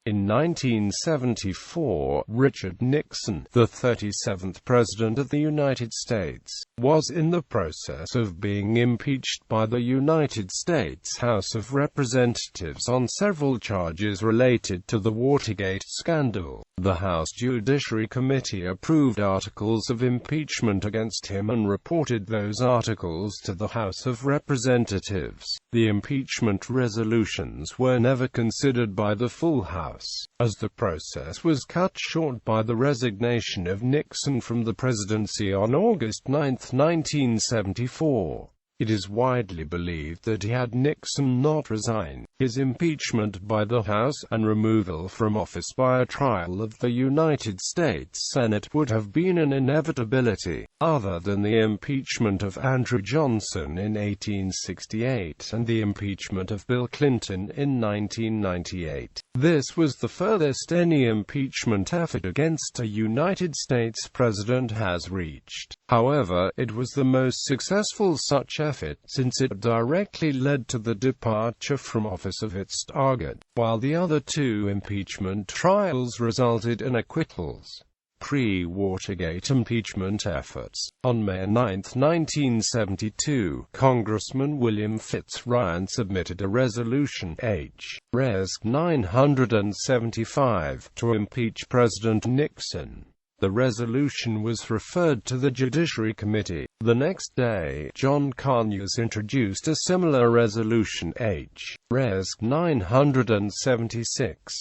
In 1974, Richard Nixon, the 37th President of the United States, was in the process of being impeached by the United States House of Representatives on several charges related to the Watergate scandal. The House Judiciary Committee approved articles of impeachment against him and reported those articles to the House of Representatives. The impeachment resolutions were never considered by the full House, as the process was cut short by the resignation of Nixon from the presidency on August 9, 1974. It is widely believed that had Nixon not resigned, his impeachment by the House and removal from office by a trial of the United States Senate would have been an inevitability, other than the impeachment of Andrew Johnson in 1868 and the impeachment of Bill Clinton in 1998. This was the furthest any impeachment effort against a United States president has reached. However, it was the most successful such effort, since it directly led to the departure from office of its target, while the other two impeachment trials resulted in acquittals. Pre-Watergate impeachment efforts. On May 9, 1972, Congressman William Fitzryan submitted a resolution H. Res. 975 to impeach President Nixon. The resolution was referred to the Judiciary Committee. The next day, John Conyers introduced a similar resolution H. Res. 976.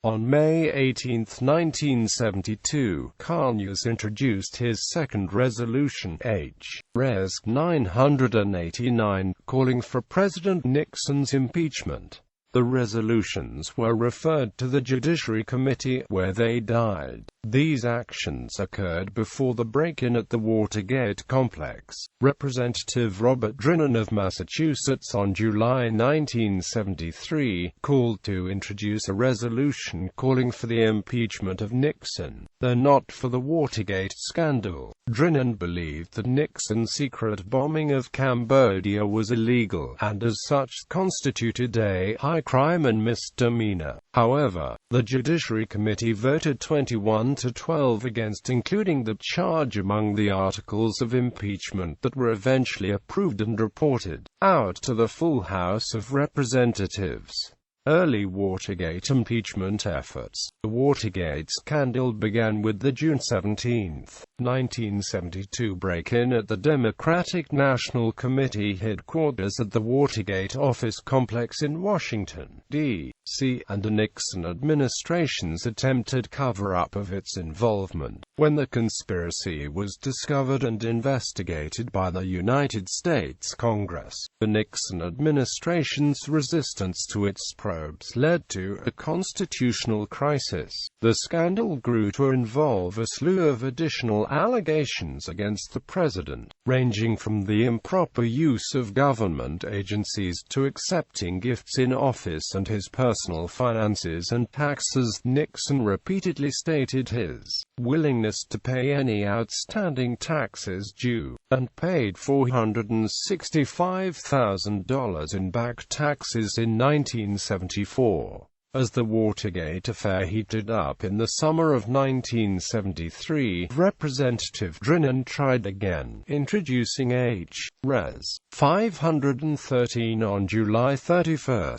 On May 18, 1972, Conyers introduced his second resolution H. Res. 989, calling for President Nixon's impeachment. The resolutions were referred to the Judiciary Committee, where they died. These actions occurred before the break-in at the Watergate complex. Representative Robert Drinan of Massachusetts on July 1973 called to introduce a resolution calling for the impeachment of Nixon, though not for the Watergate scandal. Drinan believed that Nixon's secret bombing of Cambodia was illegal, and as such constituted a high crime and misdemeanor. However, the Judiciary Committee voted 21-12 against including the charge among the articles of impeachment that were eventually approved and reported out to the full House of Representatives. Early Watergate impeachment efforts. The Watergate scandal began with the June 17, 1972 break-in at the Democratic National Committee headquarters at the Watergate office complex in Washington, D.C., and the Nixon administration's attempted cover-up of its involvement. When the conspiracy was discovered and investigated by the United States Congress, the Nixon administration's resistance to its probes led to a constitutional crisis. The scandal grew to involve a slew of additional allegations against the president, ranging from the improper use of government agencies to accepting gifts in office and his personal finances and taxes. Nixon repeatedly stated his willingness to pay any outstanding taxes due, and paid $465,000 in back taxes in 1974. As the Watergate affair heated up in the summer of 1973, Representative Drinan tried again, introducing H. Res. 513 on July 31.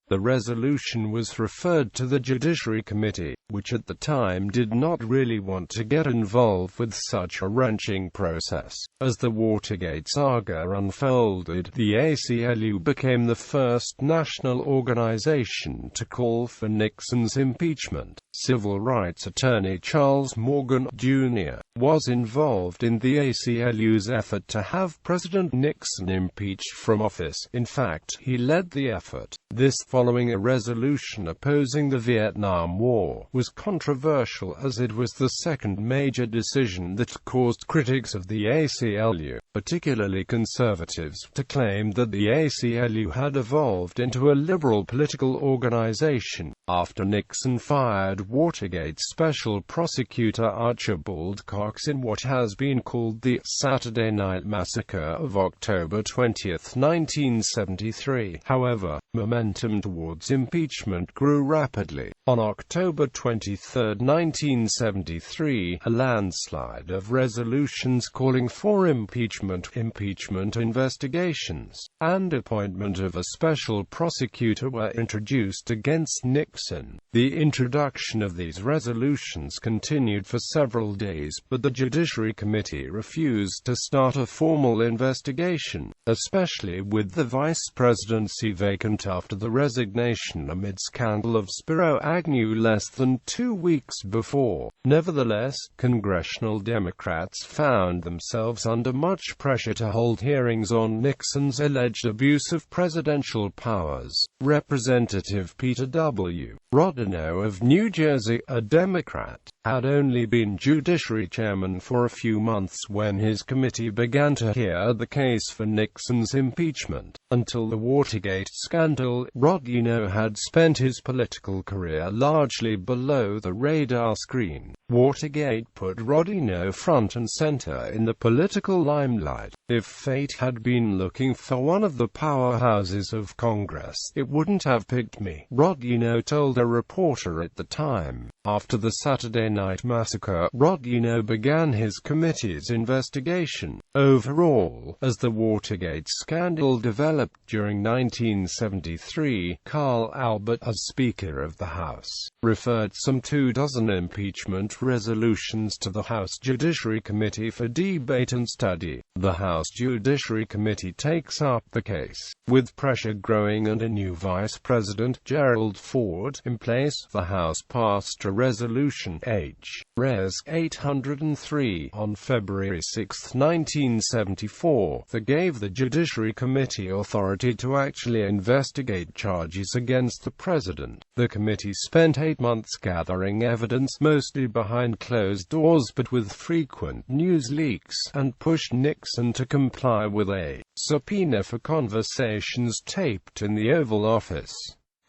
The resolution was referred to the Judiciary Committee, which at the time did not really want to get involved with such a wrenching process. As the Watergate saga unfolded, the ACLU became the first national organization to call for Nixon's impeachment. Civil rights attorney Charles Morgan, Jr. was involved in the ACLU's effort to have President Nixon impeached from office. In fact, he led the effort. This following a resolution opposing the Vietnam War was controversial as it was the second major decision that caused critics of the ACLU, particularly conservatives, to claim that the ACLU had evolved into a liberal political organization. After Nixon fired Watergate Special Prosecutor Archibald Cox in what has been called the Saturday Night Massacre of October 20, 1973, however, momentum towards impeachment grew rapidly. On October 23, 1973, a landslide of resolutions calling for impeachment investigations, and appointment of a special prosecutor were introduced against Nixon. The introduction of these resolutions continued for several days, but the Judiciary Committee refused to start a formal investigation, especially with the vice presidency vacant after the resignation amid scandal of Spiro Agnew less than 2 weeks before. Nevertheless, congressional Democrats found themselves under much pressure to hold hearings on Nixon's alleged abuse of presidential powers. Representative Peter W. Rodino of New Jersey, a Democrat, had only been Judiciary Chairman for a few months when his committee began to hear the case for Nixon's impeachment. Until the Watergate scandal, Rodino had spent his political career largely below the radar screen. Watergate put Rodino front and center in the political limelight. If fate had been looking for one of the powerhouses of Congress, it wouldn't have picked me, Rodino told a reporter at the time. After the Saturday Night Massacre, Rodino began his committee's investigation. Overall, as the Watergate scandal developed during 1973, Carl Albert, as Speaker of the House, referred some 24 impeachment resolutions to the House Judiciary Committee for debate and study. The House Judiciary Committee takes up the case. With pressure growing and a new Vice President, Gerald Ford, in place, the House passed a resolution H.Res. 803 on February 6, 1974, that gave the Judiciary Committee authority to actually investigate charges against the President. The committee spent 8 months gathering evidence, mostly behind closed doors but with frequent news leaks, and pushed Nixon to comply with a subpoena for conversations taped in the Oval Office.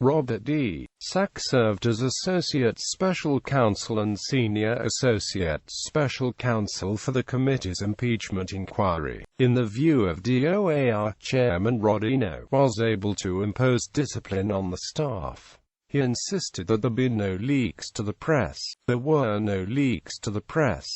Robert D. Sack served as Associate Special Counsel and Senior Associate Special Counsel for the committee's impeachment inquiry. In the view of DOAR Chairman Rodino was able to impose discipline on the staff. He insisted that there be no leaks to the press. There were no leaks to the press.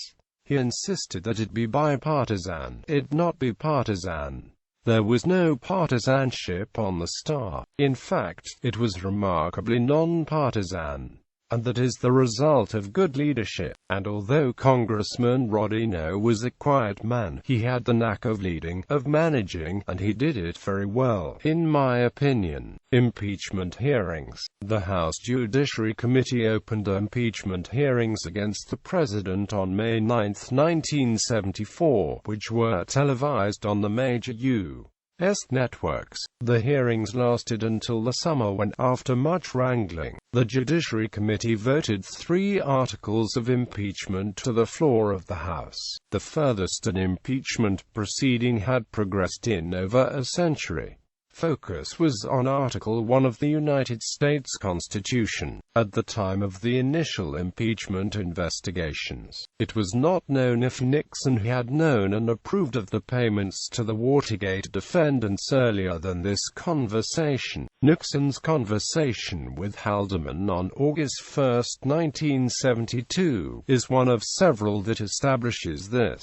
He insisted that it be bipartisan, it not be partisan. There was no partisanship on the staff. In fact, it was remarkably non-partisan, and that is the result of good leadership. And although Congressman Rodino was a quiet man, he had the knack of leading, of managing, and he did it very well, in my opinion. Impeachment hearings. The House Judiciary Committee opened impeachment hearings against the President on May 9, 1974, which were televised on the major U.S. networks. The hearings lasted until the summer when, after much wrangling, the Judiciary Committee voted 3 articles of impeachment to the floor of the House, the furthest an impeachment proceeding had progressed in over a century. Focus was on Article 1 of the United States Constitution. At the time of the initial impeachment investigations, it was not known if Nixon had known and approved of the payments to the Watergate defendants earlier than this conversation. Nixon's conversation with Haldeman on August 1, 1972, is one of several that establishes this.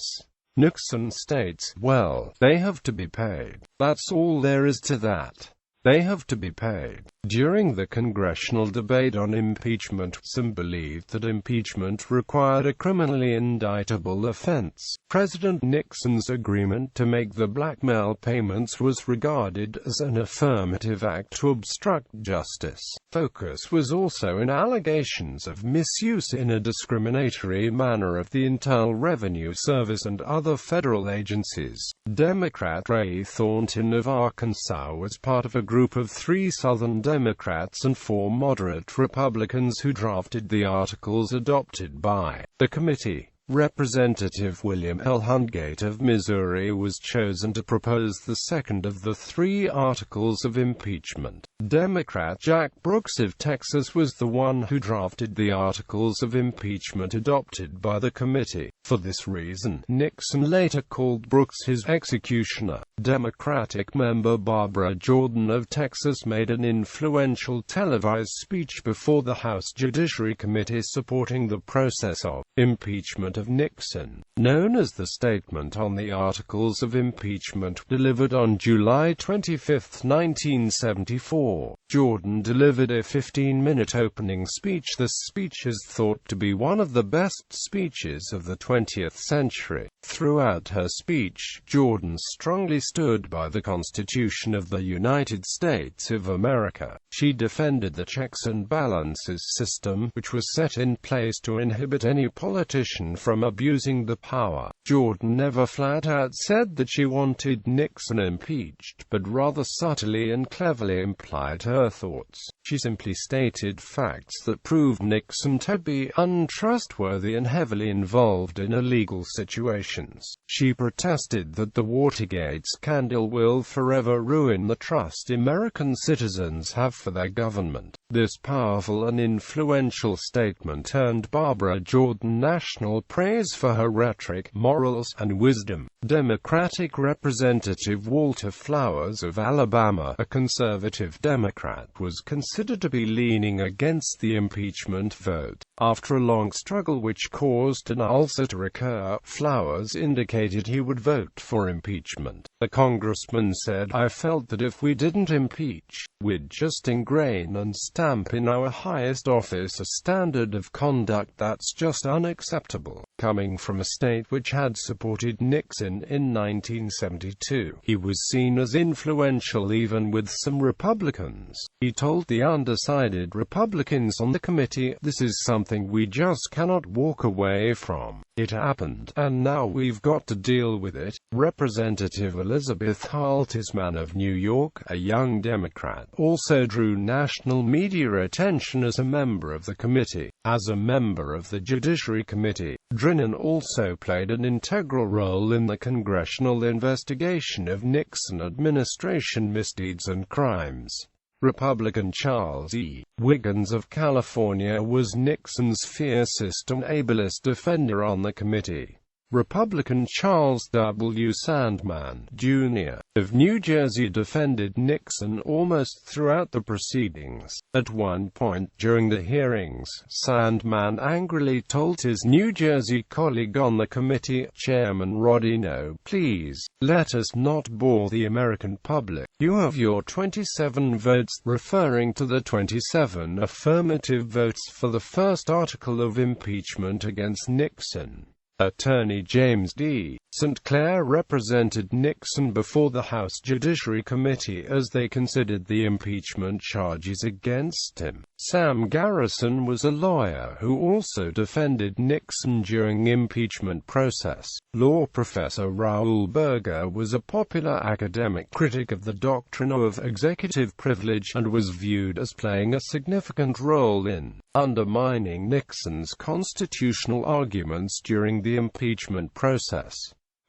Nixon states, "Well, they have to be paid. That's all there is to that. They have to be paid." During the congressional debate on impeachment, some believed that impeachment required a criminally indictable offense. President Nixon's agreement to make the blackmail payments was regarded as an affirmative act to obstruct justice. Focus was also in allegations of misuse in a discriminatory manner of the Internal Revenue Service and other federal agencies. Democrat Ray Thornton of Arkansas was part of a group of 3 Southern Democrats and 4 moderate Republicans who drafted the articles adopted by the committee. Representative William L. Hundgate of Missouri was chosen to propose the second of the 3 articles of impeachment. Democrat Jack Brooks of Texas was the one who drafted the articles of impeachment adopted by the committee. For this reason, Nixon later called Brooks his executioner. Democratic member Barbara Jordan of Texas made an influential televised speech before the House Judiciary Committee supporting the process of impeachment of Nixon, known as the Statement on the Articles of Impeachment, delivered on July 25, 1974. Jordan delivered a 15-minute opening speech. This speech is thought to be one of the best speeches of the 20th century. Throughout her speech, Jordan strongly stood by the Constitution of the United States of America. She defended the checks and balances system, which was set in place to inhibit any politician from abusing the power. Jordan never flat out said that she wanted Nixon impeached, but rather subtly and cleverly implied her thoughts. She simply stated facts that proved Nixon to be untrustworthy and heavily involved in illegal situations. She protested that the Watergate scandal will forever ruin the trust American citizens have for their government. This powerful and influential statement earned Barbara Jordan national praise for her rhetoric, morals, and wisdom. Democratic Representative Walter Flowers of Alabama, a conservative Democrat, was considered to be leaning against the impeachment vote. After a long struggle which caused an ulcer to recur, Flowers indicated he would vote for impeachment. The congressman said, "I felt that if we didn't impeach, we'd just ingrain and stamp in our highest office a standard of conduct that's just unacceptable." Coming from a state which had supported Nixon in 1972, he was seen as influential even with some Republicans. He told the undecided Republicans on the committee, "This is something we just cannot walk away from. It happened, and now we've got to deal with it." Representative Elizabeth Haltisman of New York, a young Democrat, also drew national media attention as a member of the committee. As a member of the Judiciary Committee, Drinnan also played an integral role in the congressional investigation of Nixon administration misdeeds and crimes. Republican Charles E. Wiggins of California was Nixon's fiercest and ablest defender on the committee. Republican Charles W. Sandman, Jr. of New Jersey defended Nixon almost throughout the proceedings. At one point during the hearings, Sandman angrily told his New Jersey colleague on the committee, Chairman Rodino, "Please, let us not bore the American public. You have your 27 votes," referring to the 27 affirmative votes for the first article of impeachment against Nixon. Attorney James D. St. Clair represented Nixon before the House Judiciary Committee as they considered the impeachment charges against him. Sam Garrison was a lawyer who also defended Nixon during the impeachment process. Law professor Raoul Berger was a popular academic critic of the doctrine of executive privilege and was viewed as playing a significant role in undermining Nixon's constitutional arguments during the impeachment process.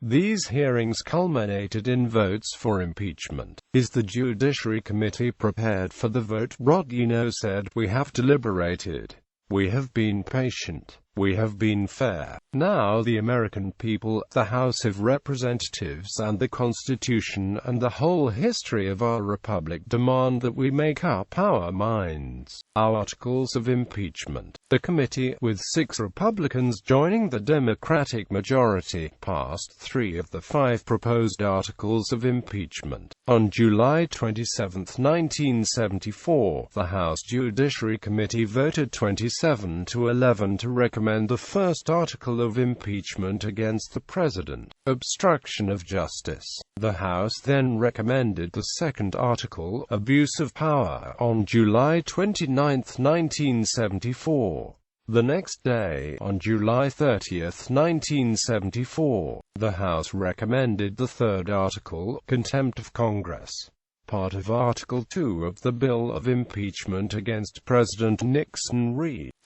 These hearings culminated in votes for impeachment. Is the Judiciary Committee prepared for the vote? Rodino said, "We have deliberated. We have been patient. We have been fair. Now the American people, the House of Representatives and the Constitution and the whole history of our republic demand that we make up our minds." Articles of impeachment. The committee, with 6 Republicans joining the Democratic majority, passed 3 of the 5 proposed articles of impeachment. On July 27, 1974, the House Judiciary Committee voted 27 to 11 to recommend the first article of impeachment against the President, obstruction of justice. The House then recommended the second article, abuse of power, on July 29, 1974. The next day, on July 30, 1974, the House recommended the third article, contempt of Congress. part of Article 2 of the Bill of Impeachment against President Nixon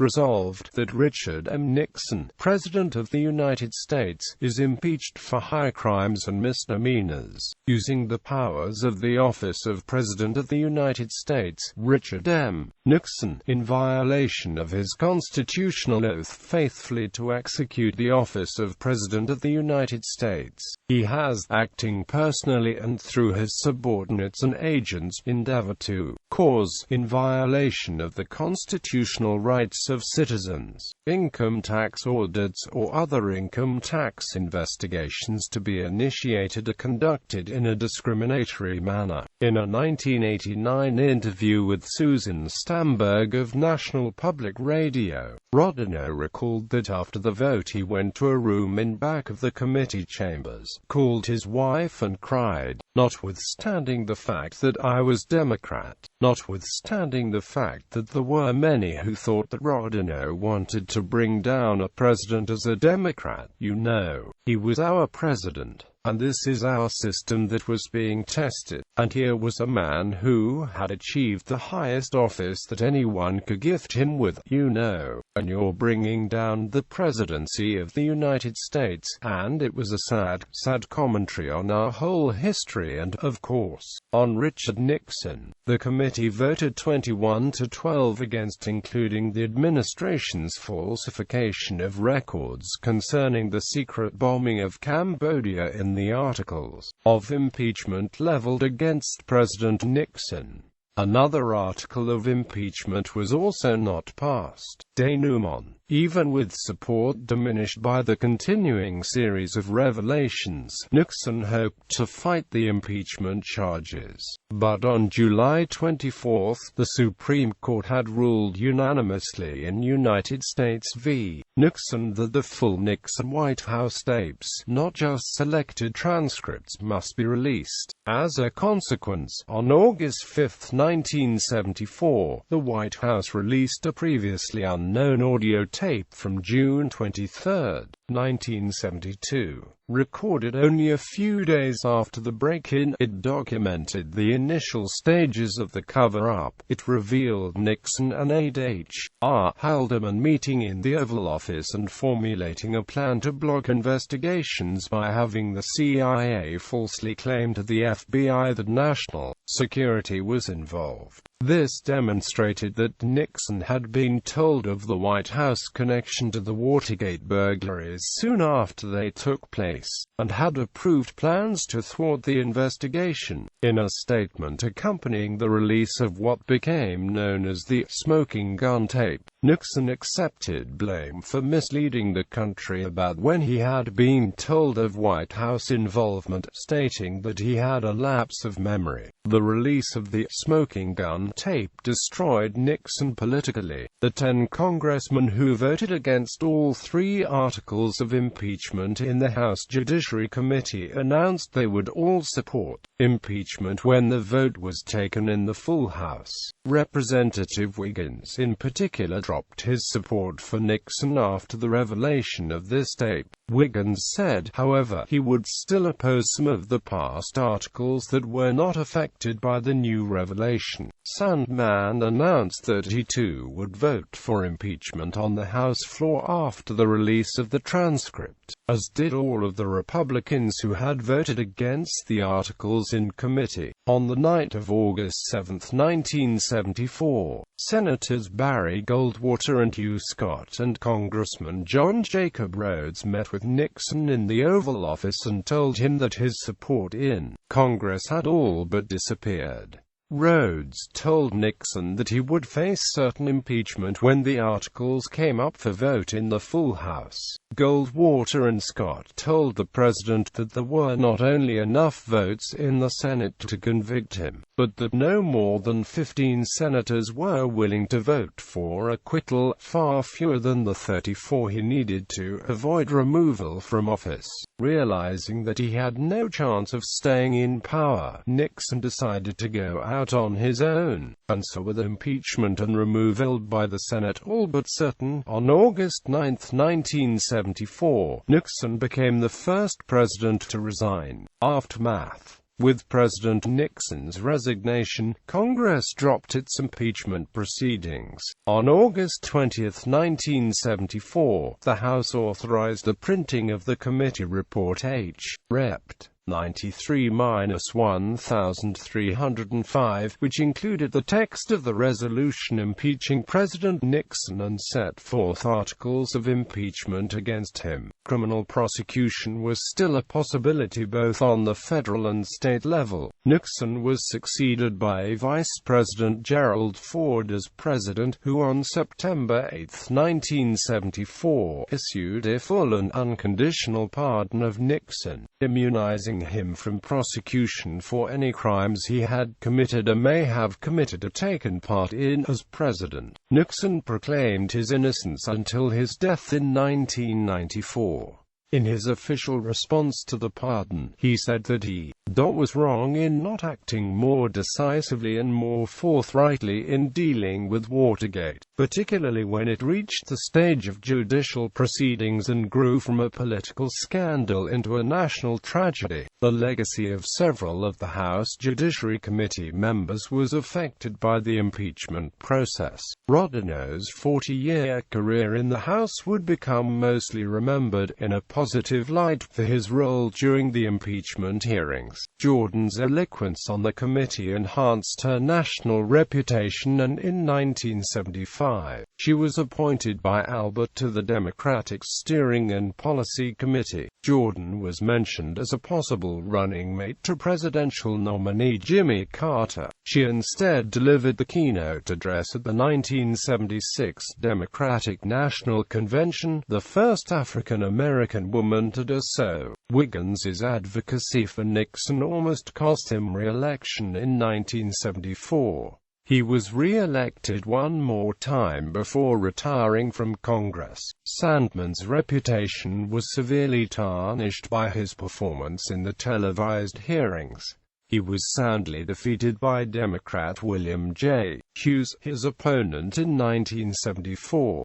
resolved that Richard M. Nixon, President of the United States, is impeached for high crimes and misdemeanors, using the powers of the office of President of the United States. Richard M. Nixon, in violation of his constitutional oath faithfully to execute the office of President of the United States, he has, acting personally and through his subordinates and agents, endeavored to cause, in violation of the constitutional rights of citizens, income tax audits or other income tax investigations to be initiated or conducted in a discriminatory manner. In a 1989 interview with Susan Stamberg of National Public Radio, Rodino recalled that after the vote he went to a room in back of the committee chambers, called his wife and cried, notwithstanding the fact that I was Democrat, notwithstanding the fact that there were many who thought that Rodino wanted to bring down a president as a Democrat. You know, he was our president, and this is our system that was being tested. And here was a man who had achieved the highest office that anyone could gift him with, you know, and you're bringing down the presidency of the United States. And it was a sad commentary on our whole history and, of course, on Richard Nixon. The committee voted 21-12 against including the administration's falsification of records concerning the secret bombing of Cambodia in the articles of impeachment leveled against President Nixon. Another article of impeachment was also not passed. Denouement. Even with support diminished by the continuing series of revelations, Nixon hoped to fight the impeachment charges. But on July 24, the Supreme Court had ruled unanimously in United States v. Nixon that the full Nixon White House tapes, not just selected transcripts, must be released. As a consequence, on August 5, 1974, the White House released a previously unknown audio tape from June 23, 1972. Recorded only a few days after the break-in, it documented the initial stages of the cover-up. It revealed Nixon and H.R. Haldeman meeting in the Oval Office and formulating a plan to block investigations by having the CIA falsely claim to the FBI that national security was involved. This demonstrated that Nixon had been told of the White House connection to the Watergate burglaries soon after they took place, and had approved plans to thwart the investigation. In a statement accompanying the release of what became known as the smoking gun tape, Nixon accepted blame for misleading the country about when he had been told of White House involvement, stating that he had a lapse of memory. The release of the smoking gun tape destroyed Nixon politically. The 10 congressmen who voted against all 3 articles of impeachment in the House Judiciary Committee announced they would all support impeachment when the vote was taken in the full House. Representative Wiggins, in particular, dropped his support for Nixon after the revelation of this tape. Wiggins said, however, he would still oppose some of the past articles that were not affected by the new revelation. Sandman announced that he too would vote for impeachment on the House floor after the release of the transcript, as did all of the Republicans who had voted against the articles in committee. On the night of August 7, 1974, Senators Barry Goldwater and Hugh Scott and Congressman John Jacob Rhodes met with Nixon in the Oval Office and told him that his support in Congress had all but disappeared. Rhodes told Nixon that he would face certain impeachment when the articles came up for vote in the full House. Goldwater and Scott told the president that there were not only enough votes in the Senate to convict him, but that no more than 15 senators were willing to vote for acquittal, far fewer than the 34 he needed to avoid removal from office. Realizing that he had no chance of staying in power, Nixon decided to go out on his own, and so with impeachment and removal by the Senate all but certain, on August 9, 1974, Nixon became the first president to resign. Aftermath. With President Nixon's resignation, Congress dropped its impeachment proceedings. On August 20, 1974, the House authorized the printing of the committee report H. Rept. 93-1305, which included the text of the resolution impeaching President Nixon and set forth articles of impeachment against him. Criminal prosecution was still a possibility both on the federal and state level. Nixon was succeeded by Vice President Gerald Ford as president, who on September 8, 1974, issued a full and unconditional pardon of Nixon, immunizing him from prosecution for any crimes he had committed or may have committed or taken part in as president. Nixon proclaimed his innocence until his death in 1994. In his official response to the pardon, he said that he was wrong in not acting more decisively and more forthrightly in dealing with Watergate, particularly when it reached the stage of judicial proceedings and grew from a political scandal into a national tragedy. The legacy of several of the House Judiciary Committee members was affected by the impeachment process. Rodino's 40-year career in the House would become mostly remembered in a positive light for his role during the impeachment hearings. Jordan's eloquence on the committee enhanced her national reputation, and in 1975, she was appointed by Albert to the Democratic Steering and Policy Committee. Jordan was mentioned as a possible running mate to presidential nominee Jimmy Carter. She instead delivered the keynote address at the 1976 Democratic National Convention, the first African-American woman to do so. Wiggins's advocacy for Nixon almost cost him re-election in 1974. He was re-elected one more time before retiring from Congress. Sandman's reputation was severely tarnished by his performance in the televised hearings. He was soundly defeated by Democrat William J. Hughes, his opponent in 1974.